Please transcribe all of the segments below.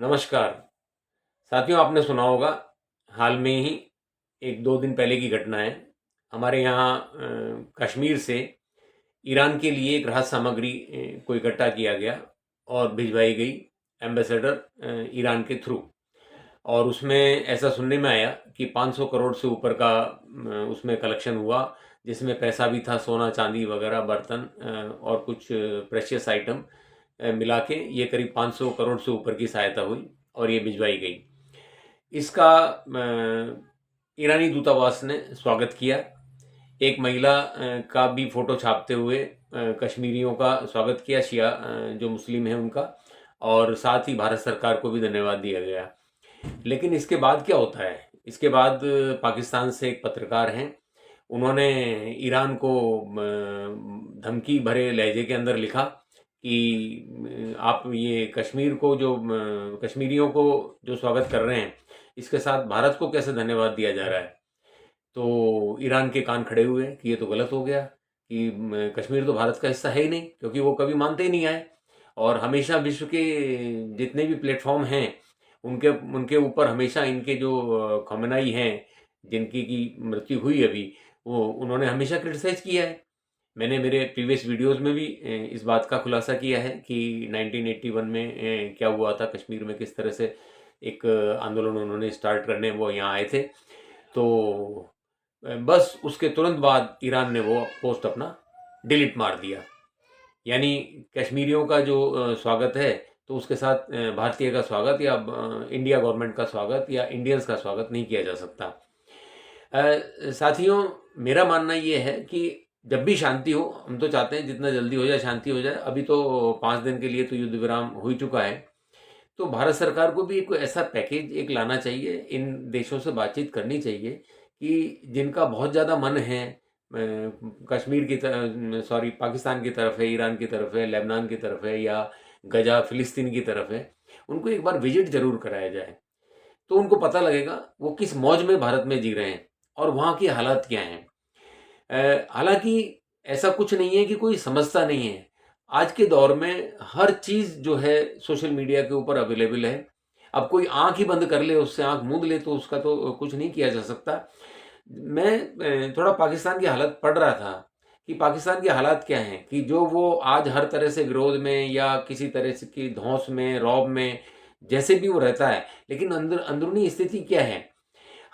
नमस्कार। साथियों, आपने सुना होगा, हाल में ही 1-2 दिन पहले की घटना है। हमारे यहाँ कश्मीर से ईरान के लिए एक राहत सामग्री को इकट्ठा किया गया और भिजवाई गई एम्बेसडर ईरान के थ्रू। और उसमें ऐसा सुनने में आया कि 500 करोड़ से ऊपर का उसमें कलेक्शन हुआ, जिसमें पैसा भी था, सोना चांदी वगैरह, बर्तन और कुछ प्रेशियस आइटम मिला के ये करीब 500 करोड़ से ऊपर की सहायता हुई और ये भिजवाई गई। इसका ईरानी दूतावास ने स्वागत किया। एक महिला का भी फोटो छापते हुए कश्मीरियों का स्वागत किया, शिया जो मुस्लिम हैं उनका, और साथ ही भारत सरकार को भी धन्यवाद दिया गया। लेकिन इसके बाद क्या होता है? इसके बाद पाकिस्तान से एक पत्रकार हैं, उन्होंने ईरान को धमकी भरे लहजे के अंदर लिखा कि आप ये कश्मीर को जो कश्मीरियों को जो स्वागत कर रहे हैं, इसके साथ भारत को कैसे धन्यवाद दिया जा रहा है। तो ईरान के कान खड़े हुए कि ये तो गलत हो गया, कि कश्मीर तो भारत का हिस्सा है ही नहीं, क्योंकि वो कभी मानते ही नहीं आए। और हमेशा विश्व के जितने भी प्लेटफॉर्म हैं, उनके उनके ऊपर हमेशा इनके जो खमेनाई हैं, जिनकी की मृत्यु हुई अभी, वो उन्होंने हमेशा क्रिटिसाइज किया है। मैंने मेरे प्रीवियस वीडियोस में भी इस बात का खुलासा किया है कि 1981 में क्या हुआ था कश्मीर में, किस तरह से एक आंदोलन उन्होंने स्टार्ट करने वो यहाँ आए थे। तो बस उसके तुरंत बाद ईरान ने वो पोस्ट अपना डिलीट मार दिया। यानी कश्मीरियों का जो स्वागत है, तो उसके साथ भारतीय का स्वागत या इंडिया गवर्नमेंट का स्वागत या इंडियंस का स्वागत नहीं किया जा सकता। साथियों, मेरा मानना ये है कि जब भी शांति हो, हम तो चाहते हैं जितना जल्दी हो जाए शांति हो जाए। अभी तो 5 दिन के लिए तो युद्ध विराम हो ही चुका है। तो भारत सरकार को भी कोई ऐसा पैकेज एक लाना चाहिए, इन देशों से बातचीत करनी चाहिए कि जिनका बहुत ज़्यादा मन है कश्मीर की तरफ, सॉरी पाकिस्तान की तरफ है, ईरान की तरफ है, लेबनान की तरफ है, या गजा फिलिस्तीन की तरफ है, उनको एक बार विजिट जरूर कराया जाए। तो उनको पता लगेगा वो किस मौज में भारत में जी रहे हैं और वहाँ की हालात क्या हैं। हालांकि ऐसा कुछ नहीं है कि कोई समझता नहीं है। आज के दौर में हर चीज़ जो है सोशल मीडिया के ऊपर अवेलेबल है। अब कोई आंख ही बंद कर ले, उससे आंख मूंद ले, तो उसका तो कुछ नहीं किया जा सकता। मैं थोड़ा पाकिस्तान की हालत पढ़ रहा था कि पाकिस्तान की हालात क्या हैं, कि जो वो आज हर तरह से विरोध में या किसी तरह से की धौंस में, रौब में, जैसे भी वो रहता है, लेकिन अंदरूनी स्थिति क्या है।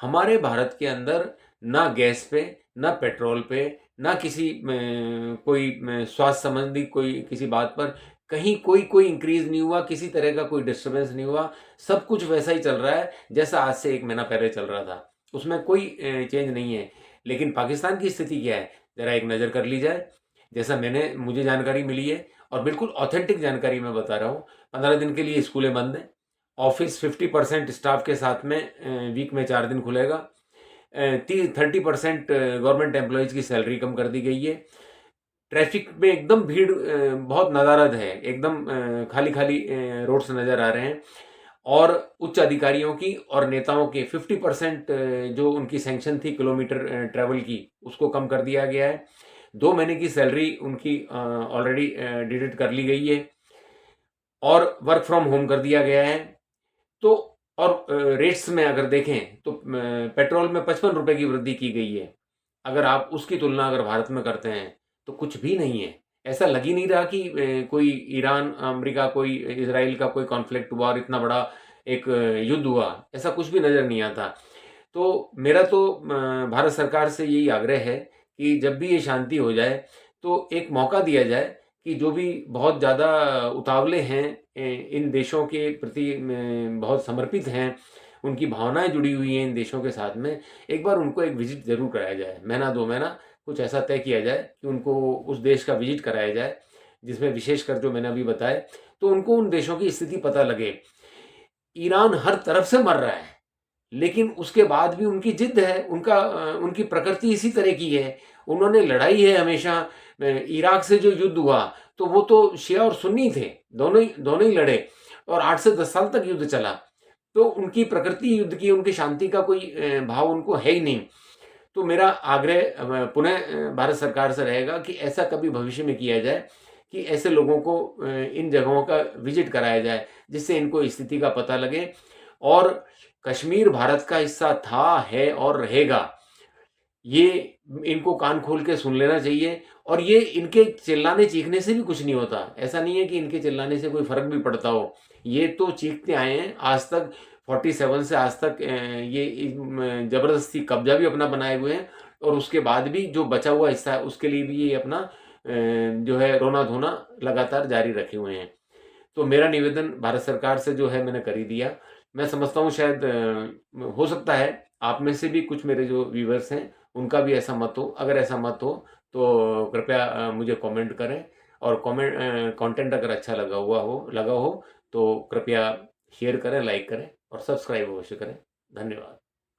हमारे भारत के अंदर ना गैस पे, ना पेट्रोल पे, ना किसी कोई स्वास्थ्य संबंधी कोई किसी बात पर कहीं कोई इंक्रीज नहीं हुआ, किसी तरह का कोई डिस्टरबेंस नहीं हुआ। सब कुछ वैसा ही चल रहा है जैसा आज से 1 महीना पहले चल रहा था, उसमें कोई चेंज नहीं है। लेकिन पाकिस्तान की स्थिति क्या है, ज़रा एक नज़र कर ली जाए। जैसा मुझे जानकारी मिली है, और बिल्कुल ऑथेंटिक जानकारी मैं बता रहा हूँ, 15 दिन के लिए स्कूलें बंद हैं। ऑफिस 50% स्टाफ के साथ में वीक में 4 दिन खुलेगा। 30% गवर्नमेंट एम्प्लॉयज़ की सैलरी कम कर दी गई है। ट्रैफिक में एकदम भीड़ बहुत नदारद है, एकदम खाली खाली रोड्स नज़र आ रहे हैं। और उच्च अधिकारियों की और नेताओं के 50% जो उनकी सैंक्शन थी किलोमीटर ट्रैवल की, उसको कम कर दिया गया है। 2 महीने की सैलरी उनकी ऑलरेडी डिडक्ट कर ली गई है और वर्क फ्रॉम होम कर दिया गया है। तो और रेट्स में अगर देखें तो पेट्रोल में 55 रुपए की वृद्धि की गई है। अगर आप उसकी तुलना अगर भारत में करते हैं तो कुछ भी नहीं है। ऐसा लग ही नहीं रहा कि कोई ईरान अमेरिका कोई इसराइल का कोई कॉन्फ्लिक्ट हुआ और इतना बड़ा एक युद्ध हुआ, ऐसा कुछ भी नज़र नहीं आता। तो मेरा तो भारत सरकार से यही आग्रह है कि जब भी ये शांति हो जाए तो एक मौका दिया जाए कि जो भी बहुत ज़्यादा उतावले हैं, इन देशों के प्रति बहुत समर्पित हैं, उनकी भावनाएं जुड़ी हुई हैं इन देशों के साथ में, एक बार उनको एक विजिट ज़रूर कराया जाए। महीना 2 महीना कुछ ऐसा तय किया जाए कि उनको उस देश का विजिट कराया जाए, जिसमें विशेषकर जो मैंने अभी बताए, तो उनको उन देशों की स्थिति पता लगे। ईरान हर तरफ से मर रहा है, लेकिन उसके बाद भी उनकी जिद है, उनकी प्रकृति इसी तरह की है। उन्होंने लड़ाई है हमेशा। इराक से जो युद्ध हुआ, तो वो तो शिया और सुन्नी थे, दोनों ही लड़े, और 8 से 10 साल तक युद्ध चला। तो उनकी प्रकृति युद्ध की, उनकी शांति का कोई भाव उनको है ही नहीं। तो मेरा आग्रह पुनः भारत सरकार से रहेगा कि ऐसा कभी भविष्य में किया जाए कि ऐसे लोगों को इन जगहों का विजिट कराया जाए, जिससे इनको स्थिति का पता लगे। और कश्मीर भारत का हिस्सा था, है और रहेगा, ये इनको कान खोल के सुन लेना चाहिए। और ये इनके चिल्लाने चीखने से भी कुछ नहीं होता। ऐसा नहीं है कि इनके चिल्लाने से कोई फर्क भी पड़ता हो। ये तो चीखते आए हैं आज तक, 47 से आज तक ये जबरदस्ती कब्जा भी अपना बनाए हुए हैं। और उसके बाद भी जो बचा हुआ हिस्सा है उसके लिए भी ये अपना जो है रोना धोना लगातार जारी रखे हुए हैं। तो मेरा निवेदन भारत सरकार से जो है मैंने कर ही दिया। मैं समझता हूँ शायद हो सकता है आप में से भी कुछ मेरे जो व्यूवर्स हैं उनका भी ऐसा मत हो। अगर ऐसा मत हो तो कृपया मुझे कमेंट करें। और कंटेंट अगर अच्छा लगा हो तो कृपया शेयर करें, लाइक करें और सब्सक्राइब अवश्य करें। धन्यवाद।